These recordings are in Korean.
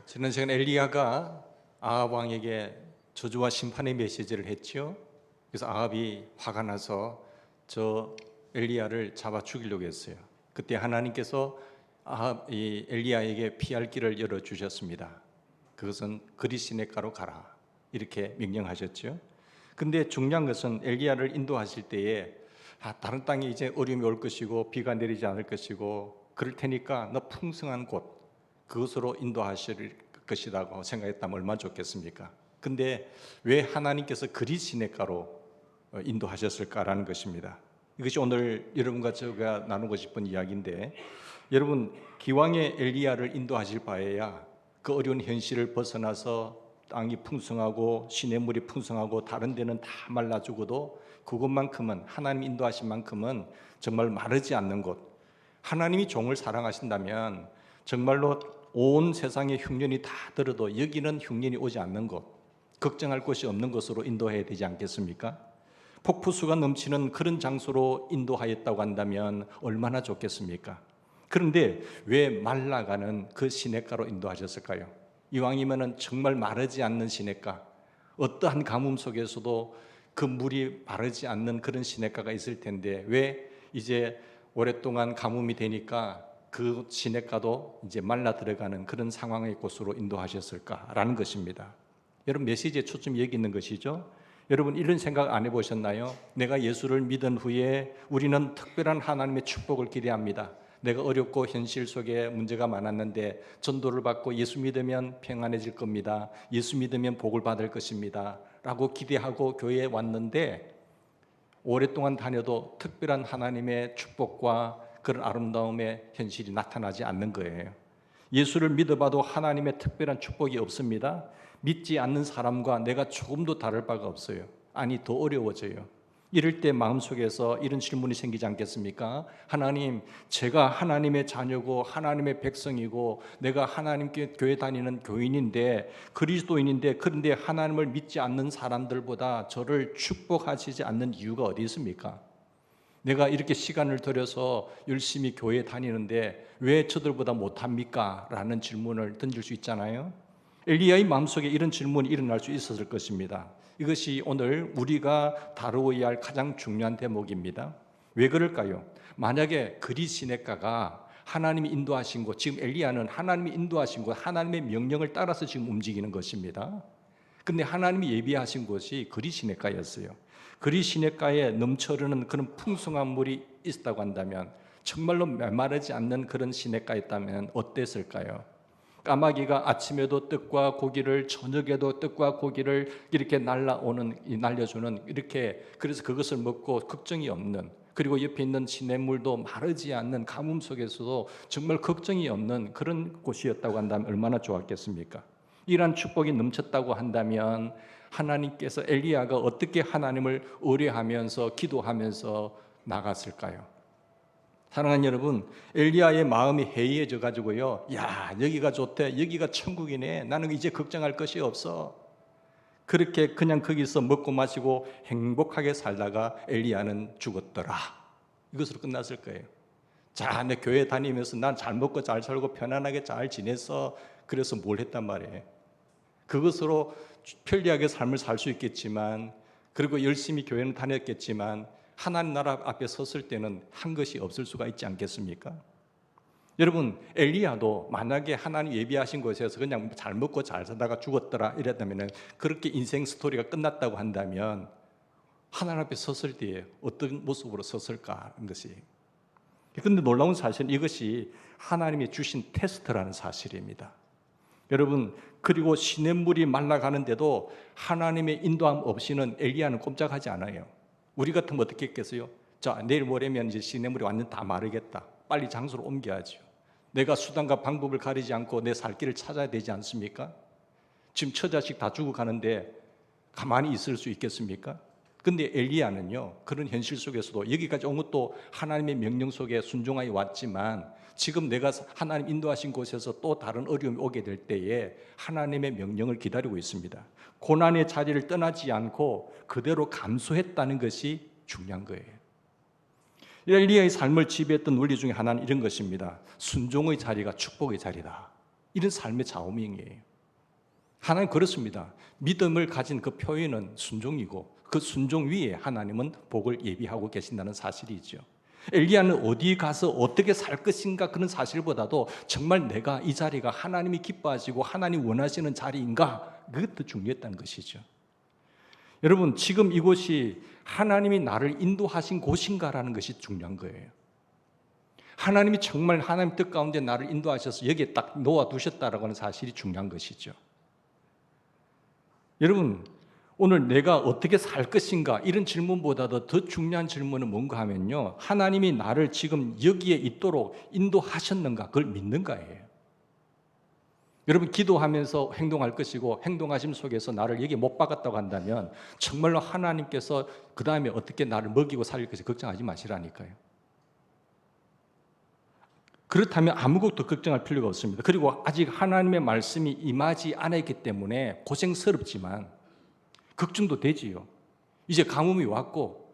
지난 시간 엘리야가 아합 왕에게 저주와 심판의 메시지를 했죠. 그래서 아합이 화가 나서 저 엘리야를 잡아 죽이려고 했어요. 그때 하나님께서 이 엘리야에게 피할 길을 열어 주셨습니다. 그것은 그리시네가로 가라 이렇게 명령하셨죠. 근데 중요한 것은 엘리야를 인도하실 때에 다른 땅에 이제 어려움이 올 것이고 비가 내리지 않을 것이고 그럴 테니까 너 풍성한 곳 그것으로 인도하실 것이라고 생각했다면 얼마나 좋겠습니까? 근데 왜 하나님께서 그리시네가로 인도하셨을까라는 것입니다. 이것이 오늘 여러분과 제가 나누고 싶은 이야기인데, 여러분 기왕에 엘리야를 인도하실 바에야 그 어려운 현실을 벗어나서 땅이 풍성하고 시냇물이 풍성하고 다른 데는 다 말라 죽어도 그것만큼은 하나님 인도하신 만큼은 정말 마르지 않는 곳, 하나님이 종을 사랑하신다면 정말로 온 세상의 흉년이 다 들어도 여기는 흉년이 오지 않는 곳, 걱정할 것이 없는 곳으로 인도해야 되지 않겠습니까? 폭포수가 넘치는 그런 장소로 인도하였다고 한다면 얼마나 좋겠습니까? 그런데 왜 말라가는 그 시냇가로 인도하셨을까요? 이왕이면 정말 마르지 않는 시냇가, 어떠한 가뭄 속에서도 그 물이 마르지 않는 그런 시냇가가 있을 텐데 왜 이제 오랫동안 가뭄이 되니까 그 시냇가도 이제 말라 들어가는 그런 상황의 곳으로 인도하셨을까라는 것입니다. 여러분 메시지에 초점이 여기 있는 것이죠. 여러분 이런 생각 안 해보셨나요? 내가 예수를 믿은 후에 우리는 특별한 하나님의 축복을 기대합니다. 내가 어렵고 현실 속에 문제가 많았는데 전도를 받고 예수 믿으면 평안해질 겁니다. 예수 믿으면 복을 받을 것입니다 라고 기대하고 교회에 왔는데 오랫동안 다녀도 특별한 하나님의 축복과 그런 아름다움의 현실이 나타나지 않는 거예요. 예수를 믿어봐도 하나님의 특별한 축복이 없습니다. 믿지 않는 사람과 내가 조금도 다를 바가 없어요. 아니 더 어려워져요. 이럴 때 마음속에서 이런 질문이 생기지 않겠습니까? 하나님, 제가 하나님의 자녀고 하나님의 백성이고 내가 하나님께 교회 다니는 교인인데 그리스도인인데 그런데 하나님을 믿지 않는 사람들보다 저를 축복하시지 않는 이유가 어디 있습니까? 내가 이렇게 시간을 들여서 열심히 교회 다니는데 왜 저들보다 못합니까? 라는 질문을 던질 수 있잖아요. 엘리야의 마음속에 이런 질문이 일어날 수 있었을 것입니다. 이것이 오늘 우리가 다루어야 할 가장 중요한 대목입니다. 왜 그럴까요? 만약에 그리시네가가 하나님이 인도하신 곳, 지금 엘리야는 하나님이 인도하신 곳, 하나님의 명령을 따라서 지금 움직이는 것입니다. 근데 하나님이 예비하신 곳이 그리시네가였어요. 그리시네가에 넘쳐 흐르는 그런 풍성한 물이 있다고 한다면, 정말로 메마르지 않는 그런 시냇가였다면 어땠을까요? 까마귀가 아침에도 떡과 고기를, 저녁에도 떡과 고기를 이렇게 날려주는, 이렇게, 그래서 그것을 먹고 걱정이 없는, 그리고 옆에 있는 시냇물도 마르지 않는 가뭄 속에서도 정말 걱정이 없는 그런 곳이었다고 한다면 얼마나 좋았겠습니까? 이러한 축복이 넘쳤다고 한다면 하나님께서 엘리야가 어떻게 하나님을 의뢰하면서 기도하면서 나갔을까요? 사랑하는 여러분, 엘리야의 마음이 해이해져 가지고요, 야 여기가 좋대, 여기가 천국이네, 나는 이제 걱정할 것이 없어, 그렇게 그냥 거기서 먹고 마시고 행복하게 살다가 엘리야는 죽었더라, 이것으로 끝났을 거예요. 자, 내 교회 다니면서 난 잘 먹고 잘 살고 편안하게 잘 지냈어, 그래서 뭘 했단 말이에요? 그것으로 편리하게 삶을 살 수 있겠지만, 그리고 열심히 교회는 다녔겠지만 하나님 나라 앞에 섰을 때는 한 것이 없을 수가 있지 않겠습니까? 여러분, 엘리야도 만약에 하나님 예비하신 곳에서 그냥 잘 먹고 잘 살다가 죽었더라 이랬다면, 그렇게 인생 스토리가 끝났다고 한다면 하나님 앞에 섰을 때에 어떤 모습으로 섰을까 하는 것이. 그런데 놀라운 사실은 이것이 하나님이 주신 테스트라는 사실입니다. 여러분, 그리고 시냇물이 말라가는데도 하나님의 인도함 없이는 엘리야는 꼼짝하지 않아요. 우리 같으면 어떻게 했겠어요? 자, 내일 모레면 이제 시냇물이 완전 다 마르겠다, 빨리 장소로 옮겨야죠. 내가 수단과 방법을 가리지 않고 내 살 길을 찾아야 되지 않습니까? 지금 처자식 다 죽어가는데 가만히 있을 수 있겠습니까? 근데 엘리야는요, 그런 현실 속에서도 여기까지 온 것도 하나님의 명령 속에 순종하여 왔지만, 지금 내가 하나님 인도하신 곳에서 또 다른 어려움이 오게 될 때에 하나님의 명령을 기다리고 있습니다. 고난의 자리를 떠나지 않고 그대로 감수했다는 것이 중요한 거예요. 엘리야의 삶을 지배했던 원리 중에 하나는 이런 것입니다. 순종의 자리가 축복의 자리다. 이런 삶의 좌우명이에요. 하나님 그렇습니다. 믿음을 가진 그 표현은 순종이고 그 순종 위에 하나님은 복을 예비하고 계신다는 사실이죠. 엘리야는 어디 가서 어떻게 살 것인가 그런 사실보다도 정말 내가 이 자리가 하나님이 기뻐하시고 하나님 원하시는 자리인가, 그것도 중요했다는 것이죠. 여러분, 지금 이곳이 하나님이 나를 인도하신 곳인가라는 것이 중요한 거예요. 하나님이 정말 하나님 뜻 가운데 나를 인도하셔서 여기에 딱 놓아두셨다라고 하는 사실이 중요한 것이죠. 여러분, 오늘 내가 어떻게 살 것인가 이런 질문보다도 더 중요한 질문은 뭔가 하면요, 하나님이 나를 지금 여기에 있도록 인도하셨는가, 그걸 믿는가예요. 여러분, 기도하면서 행동할 것이고 행동하심 속에서 나를 여기에 못 박았다고 한다면 정말로 하나님께서 그 다음에 어떻게 나를 먹이고 살릴 것을 걱정하지 마시라니까요. 그렇다면 아무것도 걱정할 필요가 없습니다. 그리고 아직 하나님의 말씀이 임하지 않았기 때문에 고생스럽지만 걱정도 되지요. 이제 가뭄이 왔고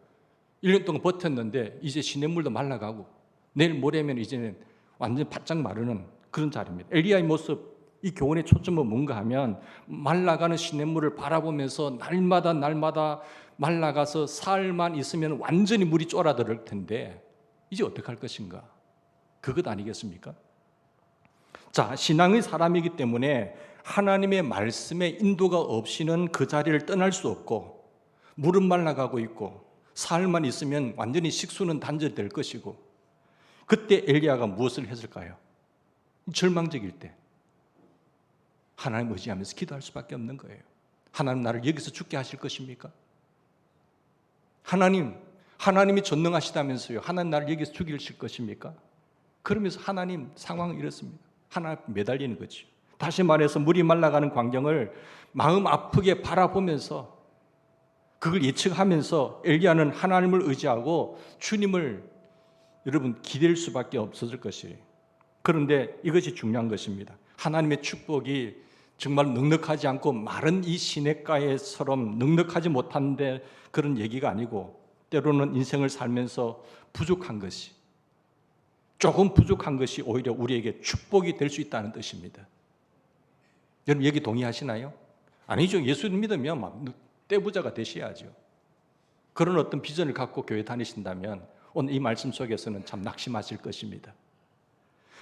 1년 동안 버텼는데 이제 시냇물도 말라가고 내일 모레면 이제는 완전 바짝 마르는 그런 자리입니다. 엘리야의 모습, 이 교훈의 초점은 뭔가 하면 말라가는 시냇물을 바라보면서 날마다 말라가서 사흘만 있으면 완전히 물이 쫄아들을 텐데 이제 어떻게 할 것인가? 그것 아니겠습니까? 자, 신앙의 사람이기 때문에 하나님의 말씀의 인도가 없이는 그 자리를 떠날 수 없고, 물은 말라가고 있고 사흘만 있으면 완전히 식수는 단절될 것이고, 그때 엘리야가 무엇을 했을까요? 절망적일 때 하나님 의지하면서 기도할 수밖에 없는 거예요. 하나님 나를 여기서 죽게 하실 것입니까? 하나님이 전능하시다면서요, 하나님 나를 여기서 죽이실 것입니까? 그러면서 하나님 상황은 이렇습니다. 하나님 매달리는 거죠. 다시 말해서 물이 말라가는 광경을 마음 아프게 바라보면서 그걸 예측하면서 엘리야는 하나님을 의지하고 주님을 여러분 기댈 수밖에 없었을 것이에요. 그런데 이것이 중요한 것입니다. 하나님의 축복이 정말 넉넉하지 않고 마른 이 시냇가에처럼 넉넉하지 못한데 그런 얘기가 아니고, 때로는 인생을 살면서 부족한 것이, 조금 부족한 것이 오히려 우리에게 축복이 될 수 있다는 뜻입니다. 여러분, 여기 동의하시나요? 아니죠. 예수를 믿으면 막 떼부자가 되셔야죠. 그런 어떤 비전을 갖고 교회 다니신다면 오늘 이 말씀 속에서는 참 낙심하실 것입니다.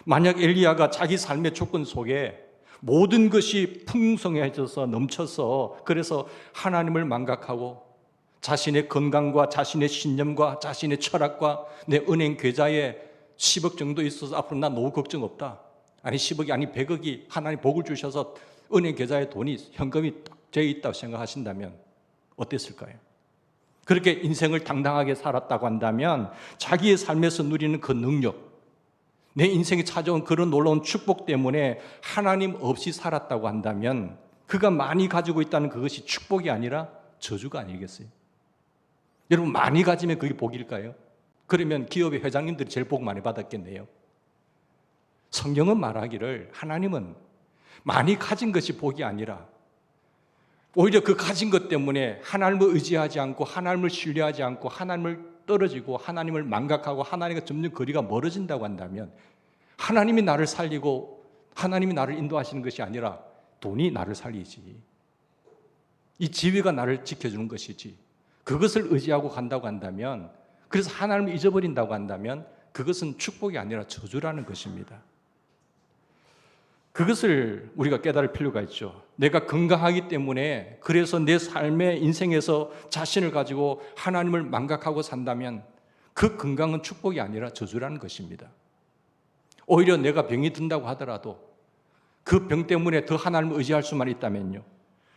만약 엘리야가 자기 삶의 조건 속에 모든 것이 풍성해져서 넘쳐서 그래서 하나님을 망각하고 자신의 건강과 자신의 신념과 자신의 철학과 내 은행 계좌에 10억 정도 있어서 앞으로 나 노후 걱정 없다, 아니 10억이 아니 100억이 하나님 복을 주셔서 은행 계좌에 돈이 현금이 돼 있다고 생각하신다면 어땠을까요? 그렇게 인생을 당당하게 살았다고 한다면 자기의 삶에서 누리는 그 능력, 내 인생에 찾아온 그런 놀라운 축복 때문에 하나님 없이 살았다고 한다면 그가 많이 가지고 있다는 그것이 축복이 아니라 저주가 아니겠어요? 여러분, 많이 가지면 그게 복일까요? 그러면 기업의 회장님들이 제일 복 많이 받았겠네요. 성경은 말하기를 하나님은 많이 가진 것이 복이 아니라 오히려 그 가진 것 때문에 하나님을 의지하지 않고 하나님을 신뢰하지 않고 하나님을 떨어지고 하나님을 망각하고 하나님과 점점 거리가 멀어진다고 한다면 하나님이 나를 살리고 하나님이 나를 인도하시는 것이 아니라 돈이 나를 살리지, 이 지위가 나를 지켜주는 것이지, 그것을 의지하고 간다고 한다면, 그래서 하나님을 잊어버린다고 한다면 그것은 축복이 아니라 저주라는 것입니다. 그것을 우리가 깨달을 필요가 있죠. 내가 건강하기 때문에 그래서 내 삶의 인생에서 자신을 가지고 하나님을 망각하고 산다면 그 건강은 축복이 아니라 저주라는 것입니다. 오히려 내가 병이 든다고 하더라도 그 병 때문에 더 하나님을 의지할 수만 있다면요,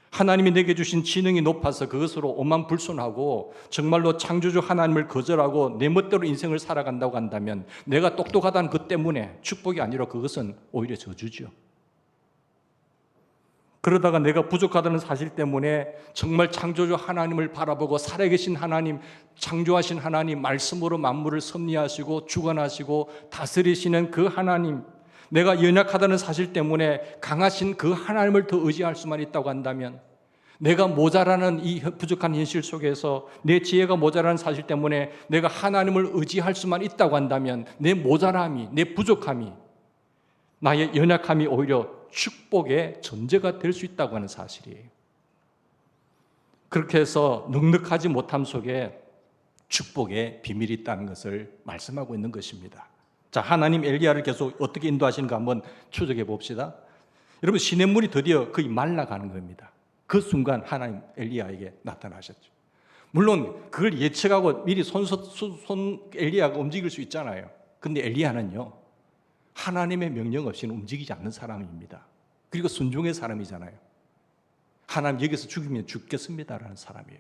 하나님이 내게 주신 지능이 높아서 그것으로 오만불손하고 정말로 창조주 하나님을 거절하고 내 멋대로 인생을 살아간다고 한다면 내가 똑똑하다는 것 때문에 축복이 아니라 그것은 오히려 저주죠. 그러다가 내가 부족하다는 사실 때문에 정말 창조주 하나님을 바라보고 살아계신 하나님, 창조하신 하나님, 말씀으로 만물을 섭리하시고 주관하시고 다스리시는 그 하나님, 내가 연약하다는 사실 때문에 강하신 그 하나님을 더 의지할 수만 있다고 한다면, 내가 모자라는 이 부족한 현실 속에서 내 지혜가 모자라는 사실 때문에 내가 하나님을 의지할 수만 있다고 한다면 내 모자람이, 내 부족함이, 나의 연약함이 오히려 축복의 전제가 될 수 있다고 하는 사실이에요. 그렇게 해서 넉넉하지 못함 속에 축복의 비밀이 있다는 것을 말씀하고 있는 것입니다. 자, 하나님 엘리야를 계속 어떻게 인도하시는가 한번 추적해 봅시다. 여러분, 시냇물이 드디어 거의 말라가는 겁니다. 그 순간 하나님 엘리야에게 나타나셨죠. 물론 그걸 예측하고 미리 엘리야가 움직일 수 있잖아요. 근데 엘리야는요, 하나님의 명령 없이는 움직이지 않는 사람입니다. 그리고 순종의 사람이잖아요. 하나님 여기서 죽이면 죽겠습니다라는 사람이에요.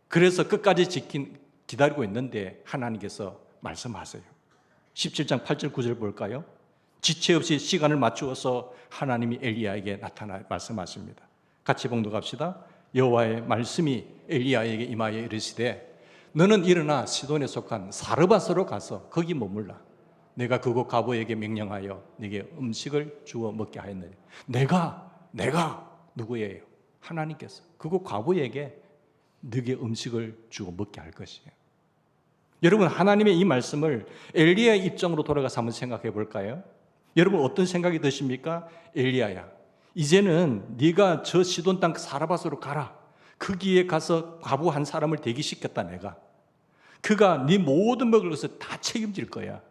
그래서 끝까지 기다리고 있는데 하나님께서 말씀하세요. 17장 8절 9절 볼까요? 지체 없이 시간을 맞추어서 하나님이 엘리야에게 나타나 말씀하십니다. 같이 봉독합시다. 여호와의 말씀이 엘리야에게 임하여 이르시되 너는 일어나 시돈에 속한 사르밧으로 가서 거기 머물라. 내가 그곳 과부에게 명령하여 네게 음식을 주어 먹게 하였느니. 내가 누구예요? 하나님께서 그곳 과부에게 네게 음식을 주어 먹게 할 것이에요. 여러분, 하나님의 이 말씀을 엘리야의 입장으로 돌아가서 한번 생각해 볼까요? 여러분, 어떤 생각이 드십니까? 엘리야야, 이제는 네가 저 시돈 땅 사르밧으로 가라. 거기에 가서 과부 한 사람을 대기시켰다. 내가 그가 네 모든 먹을 것을 다 책임질 거야.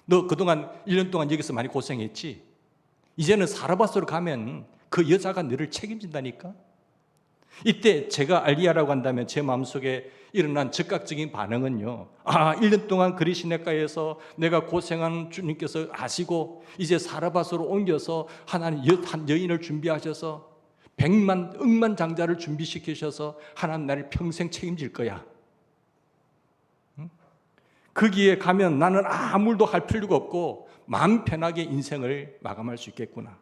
너 그동안 1년 동안 여기서 많이 고생했지? 이제는 사르밧으로 가면 그 여자가 너를 책임진다니까. 이때 제가 엘리야라고 한다면 제 마음속에 일어난 즉각적인 반응은요, 1년 동안 그리 시냇가에서 내가 고생한 주님께서 아시고 이제 사르밧으로 옮겨서 하나님 한 여인을 준비하셔서 100만 억만 장자를 준비시키셔서 하나님 나를 평생 책임질 거야. 거기에 가면 나는 아무 일도 할 필요가 없고 마음 편하게 인생을 마감할 수 있겠구나.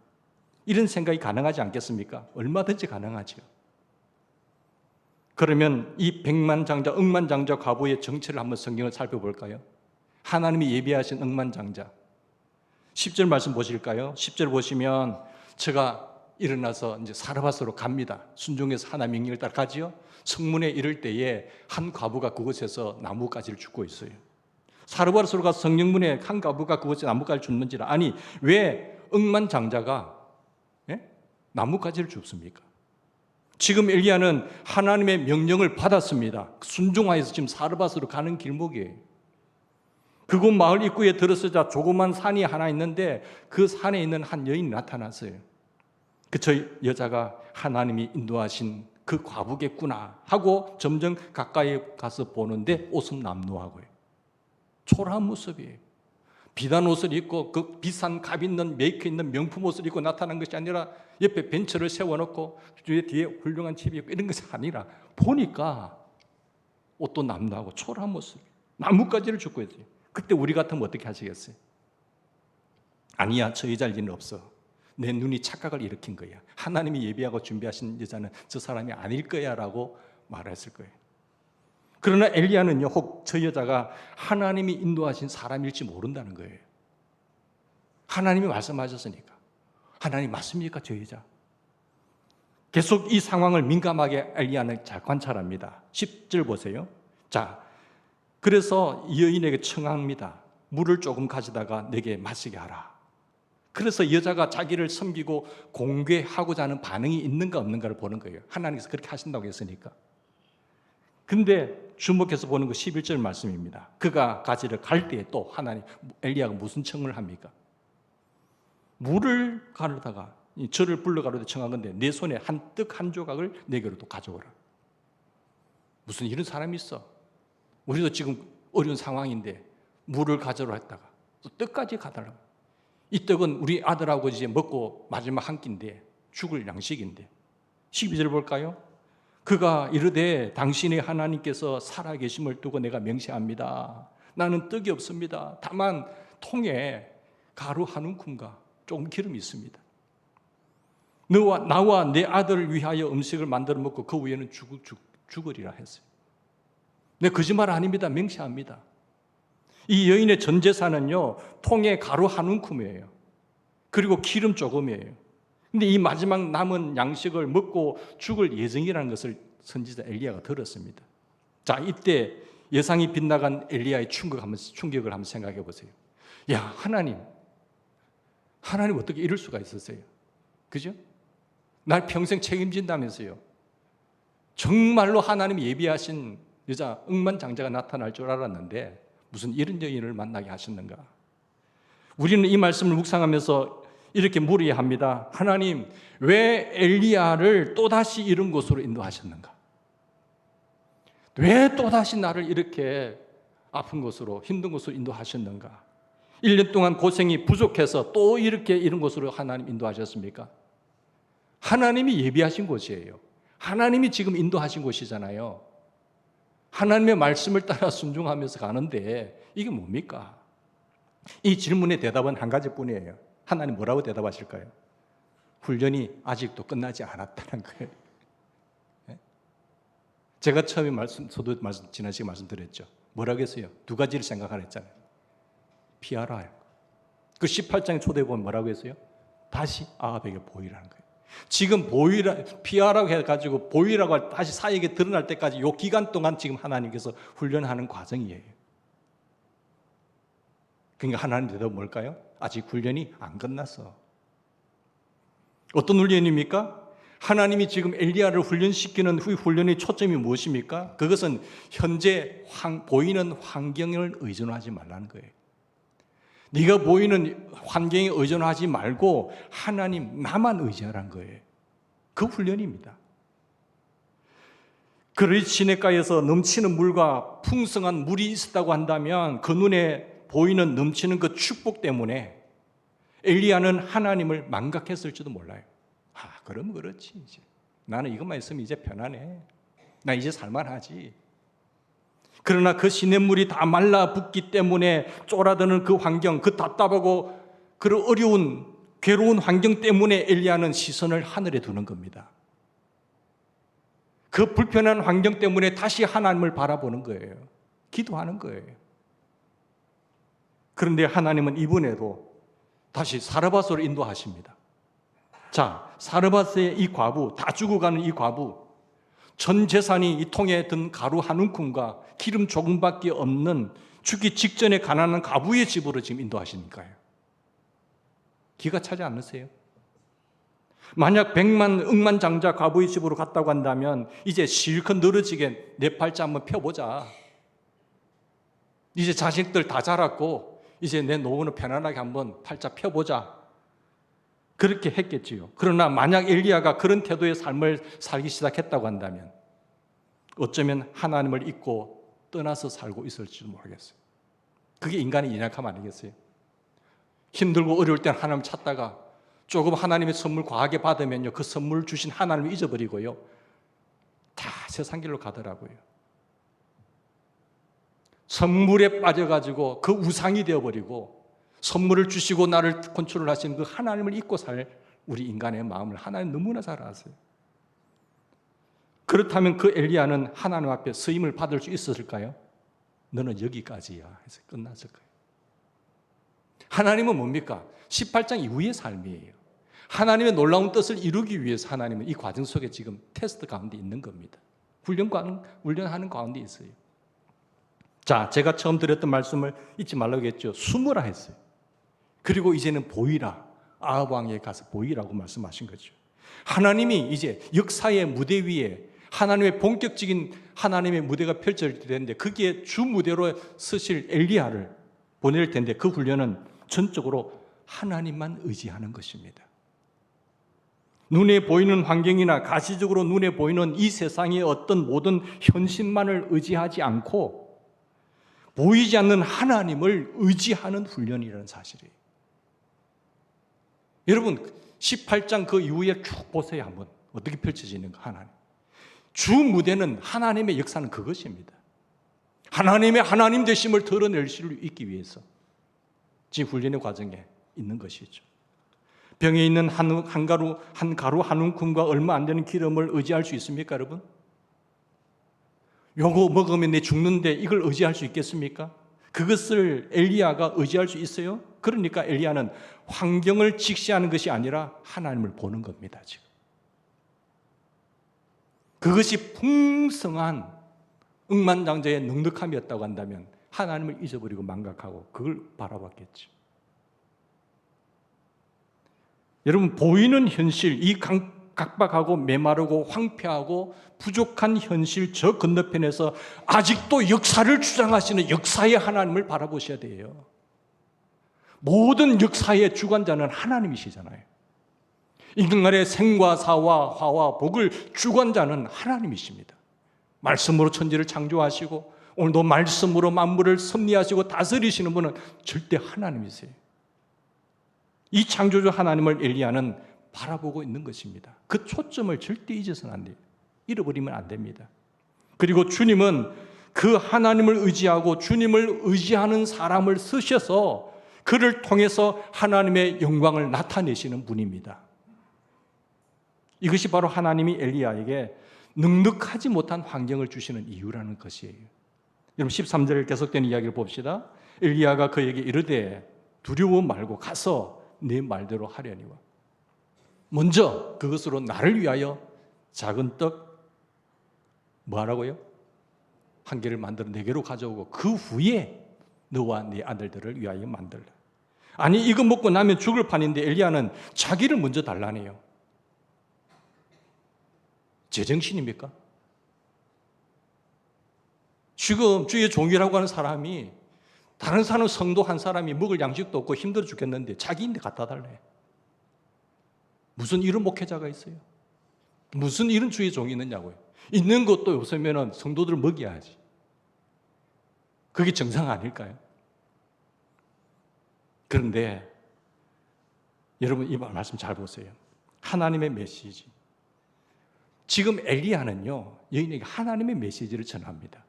이런 생각이 가능하지 않겠습니까? 얼마든지 가능하죠. 그러면 이 100만 장자, 억만 장자 과부의 정체를 한번 성경을 살펴볼까요? 하나님이 예비하신 억만 장자. 10절 말씀 보실까요? 10절 보시면 제가 일어나서 이제 사르밧으로 갑니다. 순종해서 하나님 명령을 따라 가지요. 성문에 이를 때에 한 과부가 그곳에서 나뭇가지를 줍고 있어요. 사르밧으로 가서 성령문에 한 과부가 그곳에 나뭇가지를 줍는지라. 아니, 왜 억만 장자가 나뭇가지를 줍습니까? 지금 엘리야는 하나님의 명령을 받았습니다. 순종하여서 지금 사르밧으로 가는 길목이에요. 그곳 마을 입구에 들어서자 조그만 산이 하나 있는데 그 산에 있는 한 여인이 나타났어요. 저 여자가 하나님이 인도하신 그 과부겠구나 하고 점점 가까이 가서 보는데 옷은 남루하고요. 초라한 모습이에요. 비단 옷을 입고 그 비싼 값 있는 메이크 있는 명품 옷을 입고 나타난 것이 아니라 옆에 벤처를 세워놓고 뒤에 훌륭한 집이 있고 이런 것이 아니라 보니까 옷도 남루하고 초라한 모습, 나뭇가지를 줍고 있어요. 그때 우리 같으면 어떻게 하시겠어요? 아니야, 저 여자일 리는 없어. 내 눈이 착각을 일으킨 거야. 하나님이 예비하고 준비하신 여자는 저 사람이 아닐 거야 라고 말했을 거예요. 그러나 엘리야는요, 혹 저 여자가 하나님이 인도하신 사람일지 모른다는 거예요. 하나님이 말씀하셨으니까. 하나님 맞습니까, 저 여자? 계속 이 상황을 민감하게 엘리야는 잘 관찰합니다. 10절 보세요. 자, 그래서 이 여인에게 청합니다. 물을 조금 가져다가 내게 마시게 하라. 그래서 여자가 자기를 섬기고 공개하고자 하는 반응이 있는가 없는가를 보는 거예요. 하나님께서 그렇게 하신다고 했으니까. 근데 주목해서 보는 거 11절 말씀입니다. 그가 가지러 갈 때에 또 하나님, 엘리야가 무슨 청을 합니까? 물을 가르다가 저를 불러가려고 청한 건데 내 손에 한 떡 한 조각을 내게로 또 가져오라. 무슨 이런 사람이 있어? 우리도 지금 어려운 상황인데 물을 가져오라 했다가 또 떡까지 가달라고. 이 떡은 우리 아들하고 이제 먹고 마지막 한 끼인데 죽을 양식인데. 12절 볼까요? 그가 이르되 당신의 하나님께서 살아계심을 두고 내가 맹세합니다. 나는 떡이 없습니다. 다만 통에 가루 한 움큼과 조금 기름이 있습니다. 나와 내 아들을 위하여 음식을 만들어 먹고 그 후에는 죽으리라 했어요. 내 거짓말 아닙니다. 맹세합니다. 이 여인의 전 재산은요, 통에 가루 한 움큼이에요. 그리고 기름 조금이에요. 근데 이 마지막 남은 양식을 먹고 죽을 예정이라는 것을 선지자 엘리야가 들었습니다. 자, 이때 예상이 빗나간 엘리야의 충격을 한번 생각해 보세요. 야, 하나님, 하나님 어떻게 이럴 수가 있었어요? 그죠? 날 평생 책임진다면서요. 정말로 하나님이 예비하신 여자 억만장자가 나타날 줄 알았는데 무슨 이런 여인을 만나게 하셨는가? 우리는 이 말씀을 묵상하면서 이렇게 물어야 합니다. 하나님, 왜 엘리야를 또다시 이런 곳으로 인도하셨는가? 왜 또다시 나를 이렇게 아픈 곳으로, 힘든 곳으로 인도하셨는가? 1년 동안 고생이 부족해서 또 이렇게 이런 곳으로 하나님 인도하셨습니까? 하나님이 예비하신 곳이에요. 하나님이 지금 인도하신 곳이잖아요. 하나님의 말씀을 따라 순종하면서 가는데 이게 뭡니까? 이 질문의 대답은 한 가지뿐이에요. 하나님 뭐라고 대답하실까요? 훈련이 아직도 끝나지 않았다는 거예요. 제가 처음에 저도 지난 시간에 말씀드렸죠. 뭐라고 했어요? 두 가지를 생각하라 했잖아요. 피하라. 그 18장의 초대에 보면 뭐라고 했어요? 다시 아합에게 보이라는 거예요. 지금 피하라고 해가지고 보이라고 다시 사역에 드러날 때까지 이 기간 동안 지금 하나님께서 훈련하는 과정이에요. 그러니까 하나님 대답은 뭘까요? 아직 훈련이 안 끝났어. 어떤 훈련입니까? 하나님이 지금 엘리야를 훈련시키는 훈련의 초점이 무엇입니까? 그것은 현재 보이는 환경을 의존하지 말라는 거예요. 네가 보이는 환경에 의존하지 말고 하나님 나만 의지하라는 거예요. 그 훈련입니다. 그의 시냇가에서 넘치는 물과 풍성한 물이 있었다고 한다면 그 눈에 보이는 넘치는 그 축복 때문에 엘리야는 하나님을 망각했을지도 몰라요. 그럼 그렇지. 이제. 나는 이것만 있으면 이제 편하네. 나 이제 살만하지. 그러나 그 시냇물이 다 말라붙기 때문에 쫄아드는 그 환경, 그 답답하고 그 어려운 괴로운 환경 때문에 엘리야는 시선을 하늘에 두는 겁니다. 그 불편한 환경 때문에 다시 하나님을 바라보는 거예요. 기도하는 거예요. 그런데 하나님은 이번에도 다시 사르밧으로 인도하십니다. 자, 사르밧의 이 과부, 다 죽어가는 이 과부, 전 재산이 이 통에 든 가루 한 움큼과 기름 조금밖에 없는 죽기 직전에 가난한 과부의 집으로 지금 인도하시니까요. 기가 차지 않으세요? 만약 100만 억만장자 과부의 집으로 갔다고 한다면 이제 실컷 늘어지게 내 팔자 한번 펴보자. 이제 자식들 다 자랐고 이제 내 노후는 편안하게 한번 팔자 펴보자. 그렇게 했겠지요. 그러나 만약 엘리야가 그런 태도의 삶을 살기 시작했다고 한다면 어쩌면 하나님을 잊고 떠나서 살고 있을지도 모르겠어요. 그게 인간의 연약함 아니겠어요? 힘들고 어려울 땐 하나님 찾다가 조금 하나님의 선물 과하게 받으면요, 그 선물 주신 하나님을 잊어버리고요, 다 세상 길로 가더라고요. 선물에 빠져가지고 그 우상이 되어버리고 선물을 주시고 나를 컨트롤하시는 그 하나님을 잊고 살 우리 인간의 마음을 하나님 너무나 잘 아세요. 그렇다면 그 엘리야는 하나님 앞에 쓰임을 받을 수 있었을까요? 너는 여기까지야 해서 끝났을 거예요. 하나님은 뭡니까? 18장 이후의 삶이에요. 하나님의 놀라운 뜻을 이루기 위해서 하나님은 이 과정 속에 지금 테스트 가운데 있는 겁니다. 훈련하는 가운데 있어요. 자, 제가 처음 드렸던 말씀을 잊지 말라고 했죠. 숨으라 했어요. 그리고 이제는 보이라. 아합 왕에 가서 보이라고 말씀하신 거죠. 하나님이 이제 역사의 무대 위에 하나님의 본격적인 하나님의 무대가 펼쳐질 텐데 거기에 주 무대로 서실 엘리야를 보낼 텐데 그 훈련은 전적으로 하나님만 의지하는 것입니다. 눈에 보이는 환경이나 가시적으로 눈에 보이는 이 세상의 어떤 모든 현실만을 의지하지 않고 보이지 않는 하나님을 의지하는 훈련이라는 사실이에요. 여러분 18장 그 이후에 쭉 보세요. 한번 어떻게 펼쳐지는가. 하나님 주 무대는 하나님의 역사는 그것입니다. 하나님의 하나님 되심을 드러낼 수 있기 위해서 지금 훈련의 과정에 있는 것이죠. 병에 있는 한 가루 한 움큼과 얼마 안 되는 기름을 의지할 수 있습니까, 여러분? 요거 먹으면 내 죽는데 이걸 의지할 수 있겠습니까? 그것을 엘리야가 의지할 수 있어요? 그러니까 엘리야는 환경을 직시하는 것이 아니라 하나님을 보는 겁니다, 지금. 그것이 풍성한 억만장자의 넉넉함이었다고 한다면 하나님을 잊어버리고 망각하고 그걸 바라봤겠죠. 여러분, 보이는 현실, 이 각박하고 메마르고 황폐하고 부족한 현실 저 건너편에서 아직도 역사를 주장하시는 역사의 하나님을 바라보셔야 돼요. 모든 역사의 주관자는 하나님이시잖아요. 인간의 생과 사와 화와 복을 주관자는 하나님이십니다. 말씀으로 천지를 창조하시고 오늘도 말씀으로 만물을 섭리하시고 다스리시는 분은 절대 하나님이세요. 이 창조주 하나님을 엘리야는 바라보고 있는 것입니다. 그 초점을 절대 잊어서는 안 돼요. 잃어버리면 안 됩니다. 그리고 주님은 그 하나님을 의지하고 주님을 의지하는 사람을 쓰셔서 그를 통해서 하나님의 영광을 나타내시는 분입니다. 이것이 바로 하나님이 엘리야에게 넉넉하지 못한 환경을 주시는 이유라는 것이에요. 여러분 13절 계속되는 이야기를 봅시다. 엘리야가 그에게 이르되 두려워 말고 가서 네 말대로 하려니와. 먼저 그것으로 나를 위하여 작은 떡 뭐하라고요? 한 개를 만들어 내게로 가져오고 그 후에 너와 네 아들들을 위하여 만들라. 아니 이거 먹고 나면 죽을 판인데 엘리야는 자기를 먼저 달라네요. 제정신입니까? 지금 주의 종이라고 하는 사람이 다른 사람 성도 한 사람이 먹을 양식도 없고 힘들어 죽겠는데 자기인데 갖다 달래. 무슨 이런 목회자가 있어요? 무슨 이런 주의 종이 있느냐고요. 있는 것도 없으면 성도들을 먹여야지. 그게 정상 아닐까요? 그런데 여러분 이 말씀 잘 보세요. 하나님의 메시지. 지금 엘리야는요, 여인에게 하나님의 메시지를 전합니다.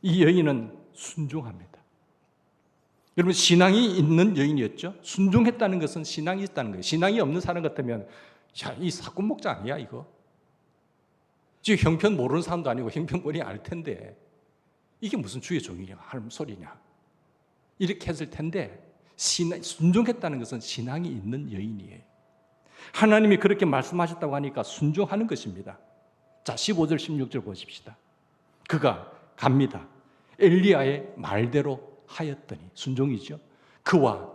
이 여인은 순종합니다. 여러분 신앙이 있는 여인이었죠. 순종했다는 것은 신앙이 있다는 거예요. 신앙이 없는 사람 같으면 야, 이 사꾼 목자 아니야 이거. 지금 형편 모르는 사람도 아니고 형편권이 알 텐데 이게 무슨 주의 종이냐 하는 소리냐 이렇게 했을 텐데 순종했다는 것은 신앙이 있는 여인이에요. 하나님이 그렇게 말씀하셨다고 하니까 순종하는 것입니다. 자 15절 16절 보십시다. 그가 갑니다. 엘리야의 말대로 하였더니 순종이죠. 그와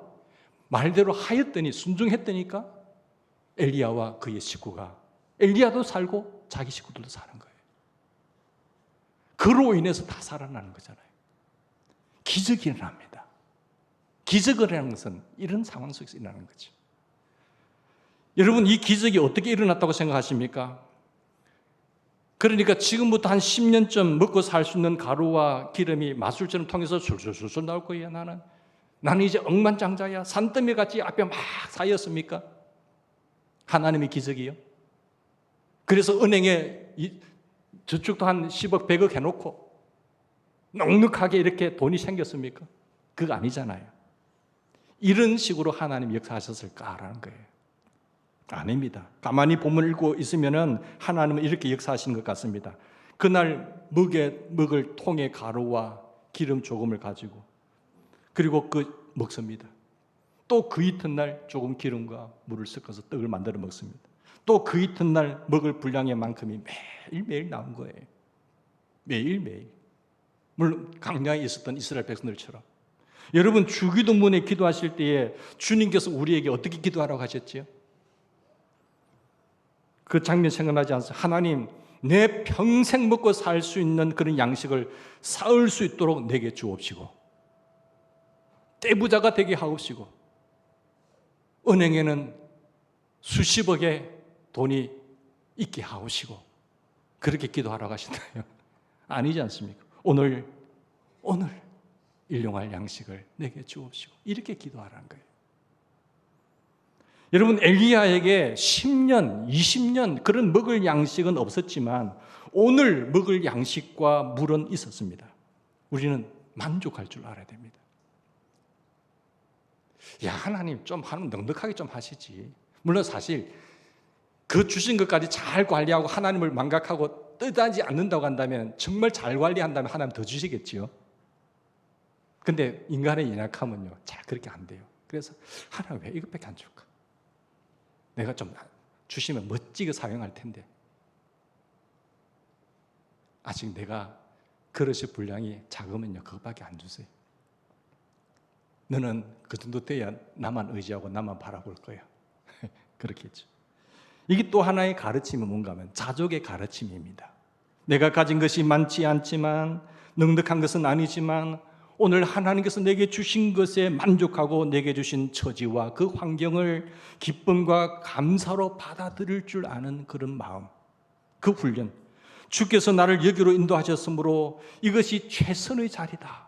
말대로 하였더니 순종했더니까 엘리야와 그의 식구가 엘리야도 살고 자기 식구들도 사는 거예요. 그로 인해서 다 살아나는 거잖아요. 기적이 일어납니다. 기적이라는 것은 이런 상황 속에서 일어나는 거죠. 여러분 이 기적이 어떻게 일어났다고 생각하십니까? 그러니까 지금부터 한 10년쯤 먹고 살 수 있는 가루와 기름이 마술처럼 통해서 술술술 나올 거야. 나는 이제 억만장자야. 산더미같이 앞에 막 쌓였습니까? 하나님의 기적이요. 그래서 은행에 저축도 한 10억 100억 해놓고 넉넉하게 이렇게 돈이 생겼습니까? 그거 아니잖아요. 이런 식으로 하나님 역사하셨을까라는 거예요. 아닙니다. 가만히 본문을 읽고 있으면 하나님은 이렇게 역사하시는 것 같습니다. 그날 먹을 통에 가루와 기름 조금을 가지고 그리고 먹습니다. 또 그 이튿날 조금 기름과 물을 섞어서 떡을 만들어 먹습니다. 또 그 이튿날 먹을 분량의 만큼이 매일매일 나온 거예요. 매일매일. 물론 강량에 있었던 이스라엘 백성들처럼. 여러분 주기도문에 기도하실 때에 주님께서 우리에게 어떻게 기도하라고 하셨지요? 그 장면 생각나지 않습니까? 하나님 내 평생 먹고 살 수 있는 그런 양식을 쌓을 수 있도록 내게 주옵시고 떼부자가 되게 하옵시고 은행에는 수십억의 돈이 있게 하옵시고 그렇게 기도하라고 하시나요? 아니지 않습니까? 오늘 일용할 양식을 내게 주옵시고 이렇게 기도하라는 거예요. 여러분 엘리야에게 10년, 20년 그런 먹을 양식은 없었지만 오늘 먹을 양식과 물은 있었습니다. 우리는 만족할 줄 알아야 됩니다. 야 하나님 좀 하면 넉넉하게 좀 하시지. 물론 사실 그 주신 것까지 잘 관리하고 하나님을 망각하고 뜻하지 않는다고 한다면 정말 잘 관리한다면 하나님 더 주시겠지요. 근데 인간의 연약함은요 잘 그렇게 안 돼요. 그래서 하나님 왜 이것밖에 안 줄까? 내가 좀 주시면 멋지게 사용할 텐데 아직 내가 그릇의 분량이 작으면요 그것밖에 안 주세요. 너는 그 정도 돼야 나만 의지하고 나만 바라볼 거야. 그렇겠죠. 이게 또 하나의 가르침은 뭔가 하면 자족의 가르침입니다. 내가 가진 것이 많지 않지만, 넉넉한 것은 아니지만 오늘 하나님께서 내게 주신 것에 만족하고 내게 주신 처지와 그 환경을 기쁨과 감사로 받아들일 줄 아는 그런 마음, 그 훈련, 주께서 나를 여기로 인도하셨으므로 이것이 최선의 자리다,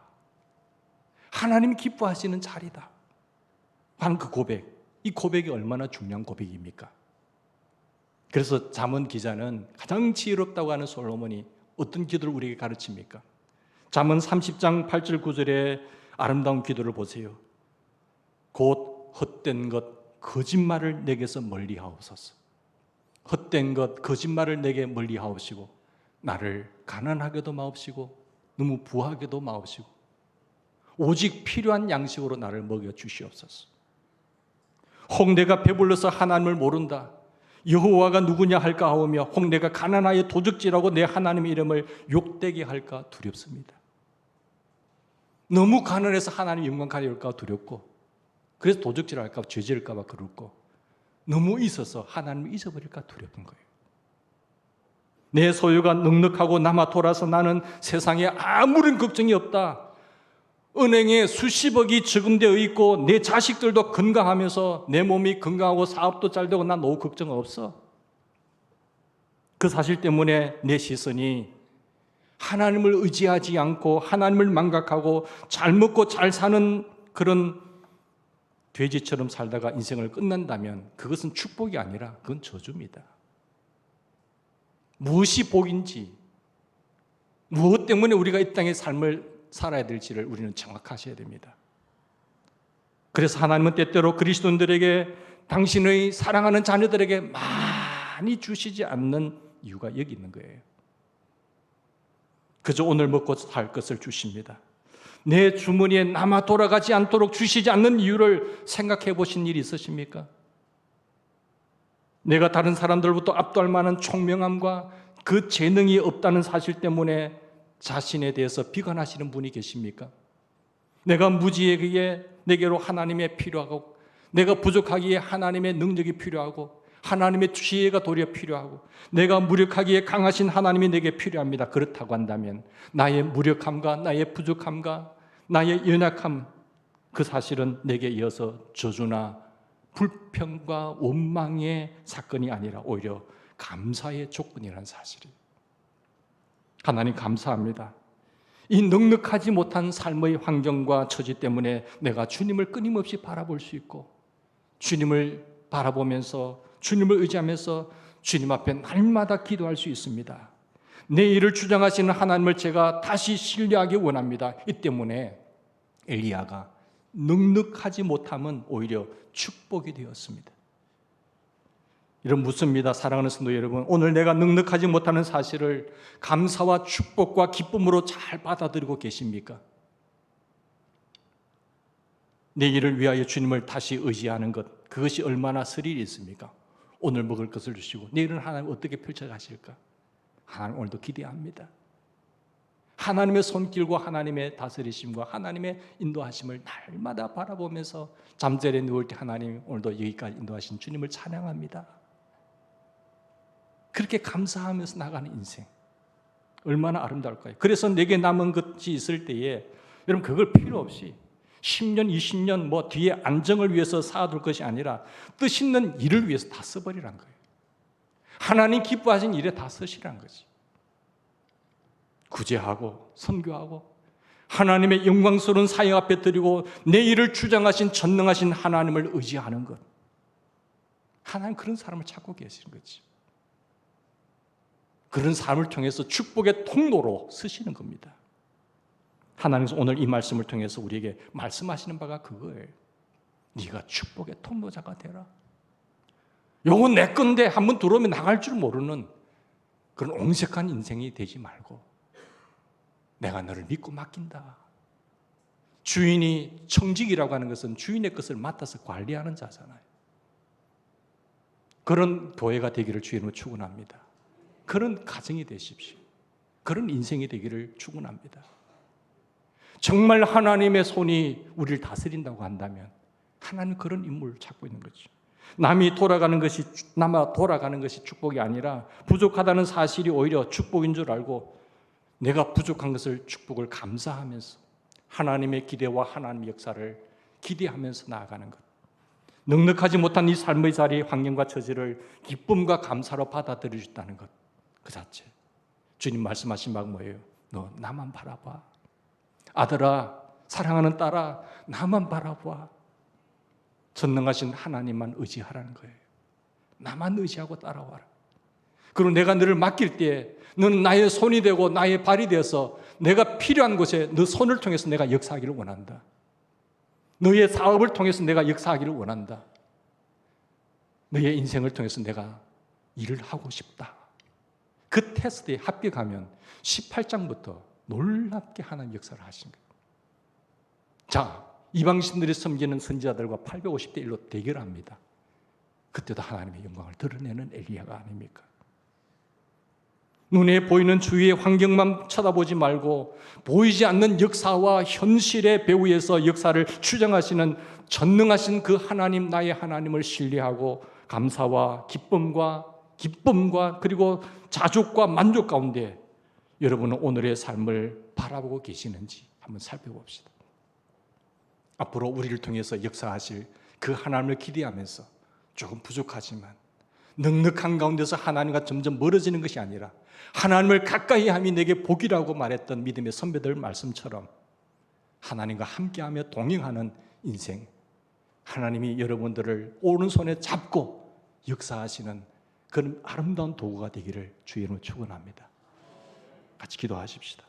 하나님이 기뻐하시는 자리다 하는 그 고백, 이 고백이 얼마나 중요한 고백입니까? 그래서 잠언 기자는 가장 지혜롭다고 하는 솔로몬이 어떤 기도를 우리에게 가르칩니까? 잠언 30장 8절 9절의 아름다운 기도를 보세요. 곧 헛된 것 거짓말을 내게서 멀리하옵소서. 헛된 것 거짓말을 내게 멀리하옵시고 나를 가난하게도 마옵시고 너무 부하게도 마옵시고 오직 필요한 양식으로 나를 먹여 주시옵소서. 혹 내가 배불러서 하나님을 모른다, 여호와가 누구냐 할까 하오며 혹 내가 가난하여 도적질하고 내 하나님의 이름을 욕되게 할까 두렵습니다. 너무 가난해서 하나님 영광 가려울까 두렵고, 그래서 도적질할까 죄질할까 봐 그렇고, 너무 있어서 하나님을 잊어버릴까 두렵은 거예요. 내 소유가 넉넉하고 남아 돌아서 나는 세상에 아무런 걱정이 없다, 은행에 수십억이 저금되어 있고 내 자식들도 건강하면서 내 몸이 건강하고 사업도 잘 되고 난 노후 걱정 없어. 그 사실 때문에 내 시선이 하나님을 의지하지 않고 하나님을 망각하고 잘 먹고 잘 사는 그런 돼지처럼 살다가 인생을 끝난다면 그것은 축복이 아니라 그건 저주입니다. 무엇이 복인지, 무엇 때문에 우리가 이 땅의 삶을 살아야 될지를 우리는 정확하셔야 됩니다. 그래서 하나님은 때때로 그리스도인들에게, 당신의 사랑하는 자녀들에게 많이 주시지 않는 이유가 여기 있는 거예요. 그저 오늘 먹고 살 것을 주십니다. 내 주머니에 남아 돌아가지 않도록 주시지 않는 이유를 생각해 보신 일이 있으십니까? 내가 다른 사람들부터 압도할 만한 총명함과 그 재능이 없다는 사실 때문에 자신에 대해서 비관하시는 분이 계십니까? 내가 무지하기에 내게로 하나님의 필요하고, 내가 부족하기에 하나님의 능력이 필요하고, 하나님의 지혜가 도리어 필요하고, 내가 무력하기에 강하신 하나님이 내게 필요합니다. 그렇다고 한다면 나의 무력함과 나의 부족함과 나의 연약함, 그 사실은 내게 이어서 저주나 불평과 원망의 사건이 아니라 오히려 감사의 조건이라는 사실이에요. 하나님 감사합니다. 이 넉넉하지 못한 삶의 환경과 처지 때문에 내가 주님을 끊임없이 바라볼 수 있고, 주님을 바라보면서 주님을 의지하면서 주님 앞에 날마다 기도할 수 있습니다. 내 일을 주장하시는 하나님을 제가 다시 신뢰하기 원합니다. 이 때문에 엘리야가 넉넉하지 못함은 오히려 축복이 되었습니다. 이런 묻습니다. 사랑하는 성도 여러분, 오늘 내가 넉넉하지 못하는 사실을 감사와 축복과 기쁨으로 잘 받아들이고 계십니까? 내 일을 위하여 주님을 다시 의지하는 것, 그것이 얼마나 스릴이 있습니까? 오늘 먹을 것을 주시고 내일은 하나님 어떻게 펼쳐가실까? 하나님 오늘도 기대합니다. 하나님의 손길과 하나님의 다스리심과 하나님의 인도하심을 날마다 바라보면서 잠자리에 누울 때 하나님 오늘도 여기까지 인도하신 주님을 찬양합니다. 그렇게 감사하면서 나가는 인생 얼마나 아름다울까요? 그래서 내게 남은 것이 있을 때에 여러분 그걸 필요 없이 10년, 20년 뭐 뒤에 안정을 위해서 쌓아둘 것이 아니라 뜻 있는 일을 위해서 다 써버리란 거예요. 하나님 기뻐하신 일에 다 쓰시란 거지. 구제하고 선교하고 하나님의 영광스러운 사역 앞에 드리고 내 일을 주장하신 전능하신 하나님을 의지하는 것. 하나님 그런 사람을 찾고 계시는 거지. 그런 삶을 통해서 축복의 통로로 쓰시는 겁니다. 하나님께서 오늘 이 말씀을 통해서 우리에게 말씀하시는 바가 그거예요. 네가 축복의 통로자가 되라. 요거 내 건데 한번 들어오면 나갈 줄 모르는 그런 옹색한 인생이 되지 말고 내가 너를 믿고 맡긴다. 주인이 청직이라고 하는 것은 주인의 것을 맡아서 관리하는 자잖아요. 그런 교회가 되기를 주님으로 축원합니다. 그런 가정이 되십시오. 그런 인생이 되기를 축원합니다. 정말 하나님의 손이 우리를 다스린다고 한다면 하나님 그런 인물을 찾고 있는 거죠. 남아 돌아가는 것이 축복이 아니라 부족하다는 사실이 오히려 축복인 줄 알고 내가 부족한 것을 축복을 감사하면서 하나님의 기대와 하나님의 역사를 기대하면서 나아가는 것. 넉넉하지 못한 이 삶의 자리, 환경과 처지를 기쁨과 감사로 받아들일 수 있다는 것. 그 자체. 주님 말씀하신 바가 뭐예요? 너 나만 바라봐. 아들아, 사랑하는 딸아, 나만 바라봐. 전능하신 하나님만 의지하라는 거예요. 나만 의지하고 따라와라. 그리고 내가 너를 맡길 때 너는 나의 손이 되고 나의 발이 되어서 내가 필요한 곳에 너 손을 통해서 내가 역사하기를 원한다. 너의 사업을 통해서 내가 역사하기를 원한다. 너의 인생을 통해서 내가 일을 하고 싶다. 그 테스트에 합격하면 18장부터 놀랍게 하나님 역사를 하신 거예요. 자, 이방신들이 섬기는 선지자들과 850대 1로 대결합니다. 그때도 하나님의 영광을 드러내는 엘리야가 아닙니까? 눈에 보이는 주위의 환경만 쳐다보지 말고 보이지 않는 역사와 현실의 배후에서 역사를 추정하시는 전능하신 그 하나님, 나의 하나님을 신뢰하고 감사와 기쁨과 그리고 자족과 만족 가운데 여러분은 오늘의 삶을 바라보고 계시는지 한번 살펴봅시다. 앞으로 우리를 통해서 역사하실 그 하나님을 기대하면서 조금 부족하지만 넉넉한 가운데서 하나님과 점점 멀어지는 것이 아니라 하나님을 가까이 함이 내게 복이라고 말했던 믿음의 선배들 말씀처럼 하나님과 함께하며 동행하는 인생, 하나님이 여러분들을 오른손에 잡고 역사하시는 그런 아름다운 도구가 되기를 주의 이름으로 축원합니다. 같이 기도하십시다.